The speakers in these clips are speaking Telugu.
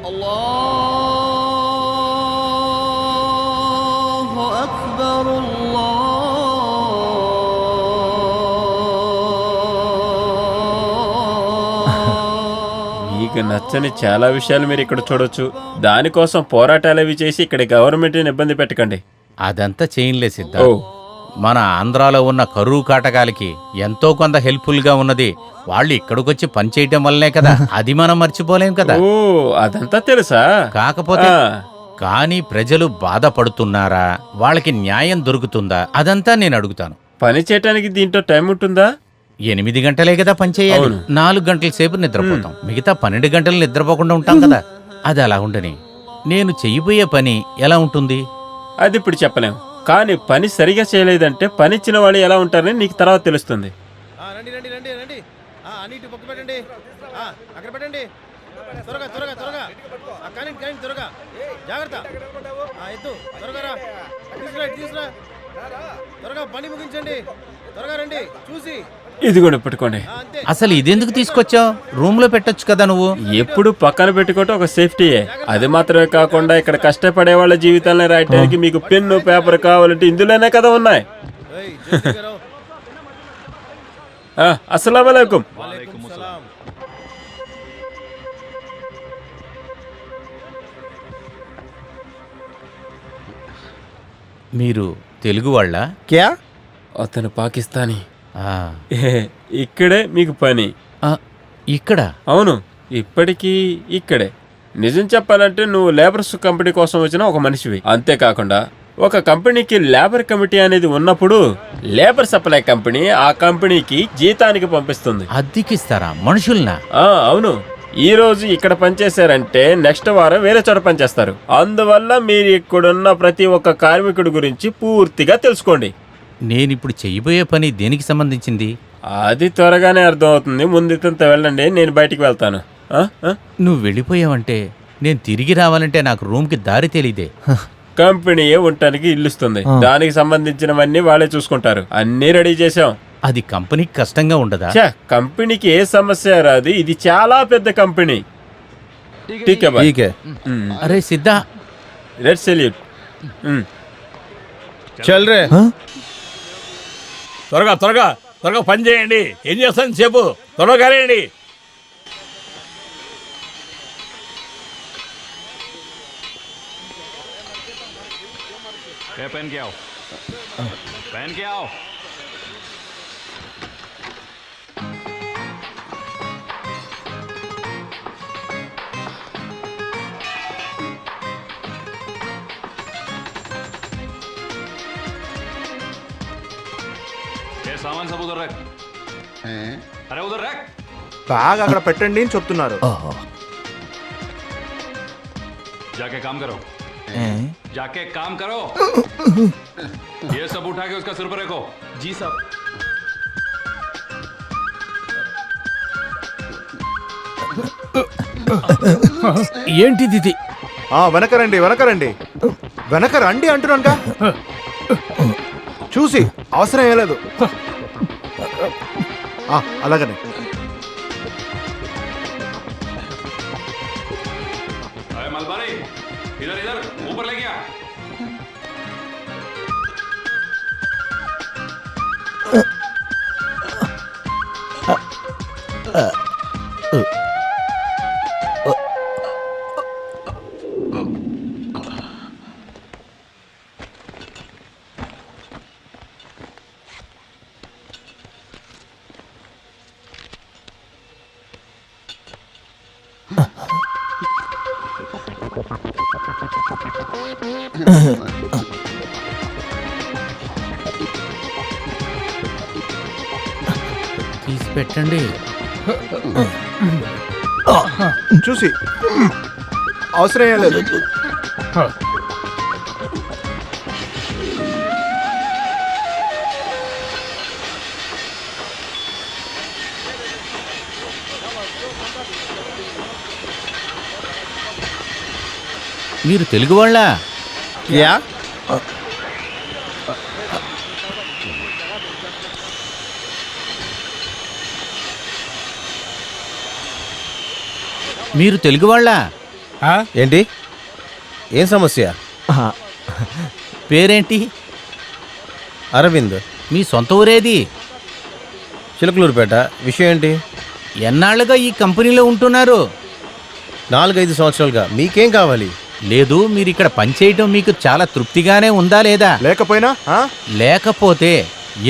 అల్లాహు అక్బర్ మీకు నచ్చని చాలా విషయాలు మీరు ఇక్కడ చూడొచ్చు. దానికోసం పోరాటాలు అవి చేసి ఇక్కడ గవర్నమెంట్ని ఇబ్బంది పెట్టకండి. అదంతా చేయలే సిద్ధ. మన ఆంధ్రాలో ఉన్న కరువు కాటకాలకి ఎంతో కొంత హెల్ప్ఫుల్ గా ఉన్నది వాళ్ళు ఇక్కడికొచ్చి పని చేయటం వల్లనే కదా. అది మనం మర్చిపోలేం కదా. ఓ అదంతా తెలుసా? కాకపోతే కానీ ప్రజలు బాధపడుతున్నారా, వాళ్ళకి న్యాయం దొరుకుతుందా, అదంతా నేను అడుగుతాను. పని చేయటానికి దీంట్లో టైం ఉంటుందా? 8 గంటలే కదా పని చేయాలి. 4 గంటల సేపు నిద్రపోతాం, మిగతా 12 గంటలు నిద్రపోకుండా ఉంటాం కదా. అది అలా ఉండని నేను చెయ్యబోయే పని ఎలా ఉంటుంది అది ఇప్పుడు చెప్పలేం. కానీ పని సరిగా చేయలేదంటే పనిచ్చిన వాళ్ళు ఎలా ఉంటారని నీకు తర్వాత తెలుస్తుంది. రండి రండి రండి రండి. అన్నిటి పక్క పెట్టండి, అక్కడ పెట్టండి. త్వరగా త్వరగా త్వరగా కానీ కానీ త్వరగా జాగ్రత్త. ఎత్తు త్వరగా రా, తీసుకురా తీసుకురా, త్వరగా పని ముగించండి. త్వరగా రండి చూసి. ఇది కూడా పెట్టుకోండి. అసలు ఇదెందుకు తీసుకొచ్చావు? రూమ్ లో పెట్టొచ్చు కదా నువ్వు. ఎప్పుడు పక్కన పెట్టుకోవటం ఒక సేఫ్టీయే. అది మాత్రమే కాకుండా ఇక్కడ కష్టపడే వాళ్ళ జీవితాలను రాయటానికి మీకు పెన్ను పేపర్ కావాలంటే ఇందులోనే కదా ఉన్నాయి. అస్సలాము అలైకుం. మీరు తెలుగు వాళ్ళ? క్యా? అతను పాకిస్తానీ. ఇక్కడే మీకు పని. ఇక్కడ? అవును, ఇప్పటికీ ఇక్కడే. నిజం చెప్పాలంటే నువ్వు లేబర్స్ కంపెనీ కోసం వచ్చిన ఒక మనిషివి. అంతేకాకుండా ఒక కంపెనీకి లేబర్ కమిటీ అనేది ఉన్నప్పుడు లేబర్ సప్లై కంపెనీ ఆ కంపెనీకి జీతానికి పంపిస్తుంది. అద్దెకిస్తారా మనుషుల్నా? అవును. ఈ రోజు ఇక్కడ పనిచేశారంటే నెక్స్ట్ వారం వేరే చోట పనిచేస్తారు. అందువల్ల మీరు ఇక్కడున్న ప్రతి ఒక్క కార్మికుడి గురించి పూర్తిగా తెలుసుకోండి. నేనిప్పుడు చెయ్యబోయే పని దేనికి సంబంధించింది? అది త్వరగానే అర్థమవుతుంది. ముందు ఇతంతా వెళ్ళండి, నేను బయటికి వెళ్తాను. నువ్వు వెళ్ళిపోయావంటే నేను తిరిగి రావాలంటే నాకు రూమ్కి దారి తెలీదే. కంపెనీయే ఉండటానికి ఇల్లుస్తుంది. దానికి సంబంధించినవన్నీ వాళ్ళే చూసుకుంటారు. అన్నీ రెడీ చేసాం. అది కంపెనీకి కష్టంగా ఉండదా? కంపెనీకి ఏ సమస్య రాదు. ఇది చాలా పెద్ద కంపెనీ. అరే సిద్ధా, రెడ్ సెల్యూట్. చల్ రే. త్వరగా త్వరగా త్వరగా పని చేయండి. ఏం చేస్తాను చెప్పు, త్వరగా రండి. पहन के आओ, पहन के आओ. ये सामान सब उधर रख. अरे उधर रख. బాగా అక్కడ పెట్టండి అని చెప్తున్నారు. जाके काम करो, जाके काम करो. ये सब उठा के उसका सिर पर रखो. जी साहब. ఏంటిది ఇది? వెనకరండి వెనకరండి వెనక రండి అంటున్నానుగా. చూసి అవసరం ఏం లేదు. అలాగనే. मलबारी इधर इधर ऊपर ले गया. తీసి పెట్టండి. చూసి అవసరం ఏం లేదు. మీరు తెలుగు వాళ్ళ? యా. మీరు తెలుగు వాళ్ళ? ఏంటి ఏం సమస్య? పేరేంటి? అరవింద్, మీ సొంత ఊరేది? చిలకలూరుపేట. విషయం ఏంటి? ఎన్నాళ్ళుగా ఈ కంపెనీలో ఉంటున్నారు? 4-5 సంవత్సరాలుగా. మీకేం కావాలి? లేదు, మీరు ఇక్కడ పనిచేయటం మీకు చాలా తృప్తిగానే ఉందా లేదా? లేకపోయినా లేకపోతే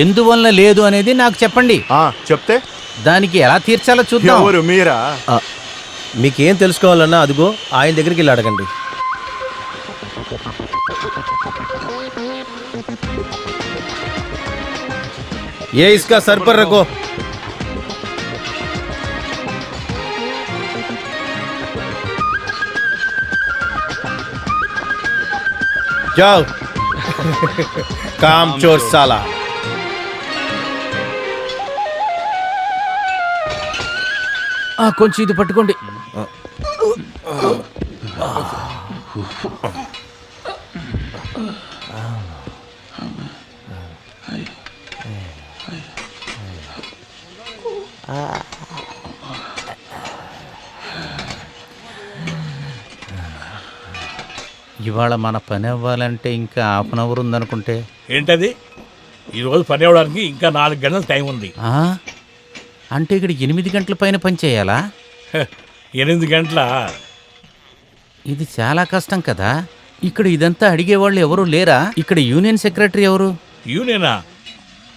ఎందువల్ల లేదు అనేది నాకు చెప్పండి. చెప్తే దానికి ఎలా తీర్చాలో చూద్దాం. ఎవరు మీరా? మీకేం తెలుసుకోవాలన్నా అదిగో ఆయన దగ్గరికి వెళ్ళి అడగండి. ఏ ఇస్కా సర్ పర్ రఖో. जाओ काम चोर साला. కొంచెం ఇది పట్టుకోండి. ఇవాళ మన పని అవ్వాలంటే ఇంకా హాఫ్ అన్ అవర్ ఉందనుకుంటే. ఏంటది? ఈరోజు పని అవ్వడానికి ఇంకా 4 గంటల టైం ఉంది. అంటే ఇక్కడ 8 గంటల పైన పని చేయాలా? 8 గంటల? ఇది చాలా కష్టం కదా. ఇక్కడ ఇదంతా అడిగేవాళ్ళు ఎవరు లేరా? ఇక్కడ యూనియన్ సెక్రటరీ ఎవరు? యూనియనా?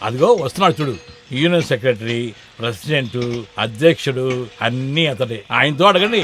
అదిగో వస్తున్నాడు చూడు. యూనియన్ సెక్రటరీ, ప్రెసిడెంట్, అధ్యక్షుడు అన్నీ అతడే. ఆయనతో అడగండి.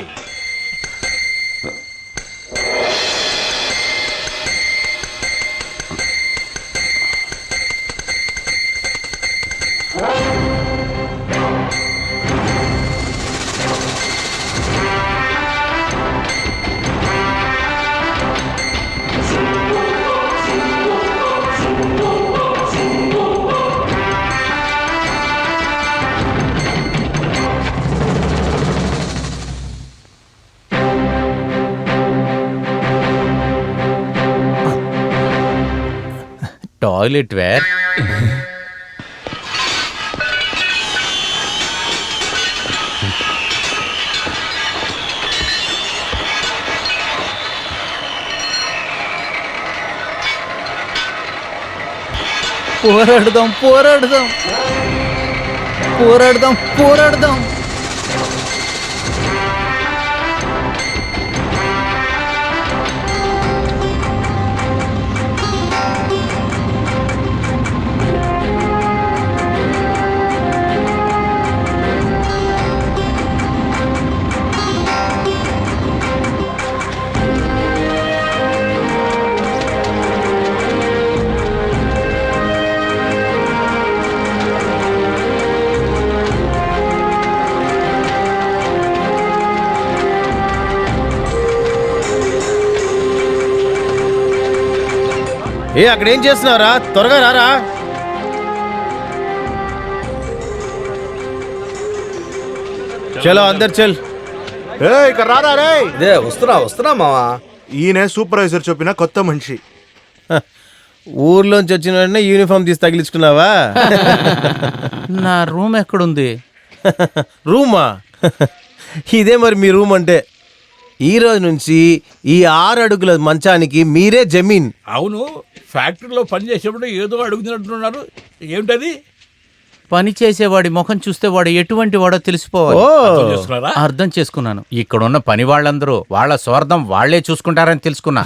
Toilet where. పోరాడదాం పోరాడదాం పోరాడదాం పోరాడదాం. ఏ అక్కడ ఏం చేస్తున్నావురా? త్వరగా రారా. చలో అందరు చల్. ఇక్కడ రారా రే. వస్తున్నా మావా. ఈయన సూపర్వైజర్ చెప్పిన కొత్త మనిషి. ఊర్లోంచి వచ్చిన వెంటనే యూనిఫామ్ తీసి తగిలించుకున్నావా? నా రూమ్ ఎక్కడుంది? రూమా? ఇదే మరి మీ రూమ్ అంటే. ఈ రోజు నుంచి ఈ 6 అడుగుల మంచానికి మీరే జమీన్. అవును, ఫ్యాక్టరీలో పని చేసేప్పుడు ఏదో అడుగుతున్నట్టున్నారు. ఏమిటది? పని చేసేవాడి ముఖం చూస్తే వాడు ఎటువంటి వాడో తెలిసిపోవాలి. అర్థం చేసుకున్నారా? అర్థం చేసుకున్నాను. ఇక్కడున్న పని వాళ్ళందరూ వాళ్ళ స్వార్థం వాళ్లే చూసుకుంటారని తెలుసుకున్నా.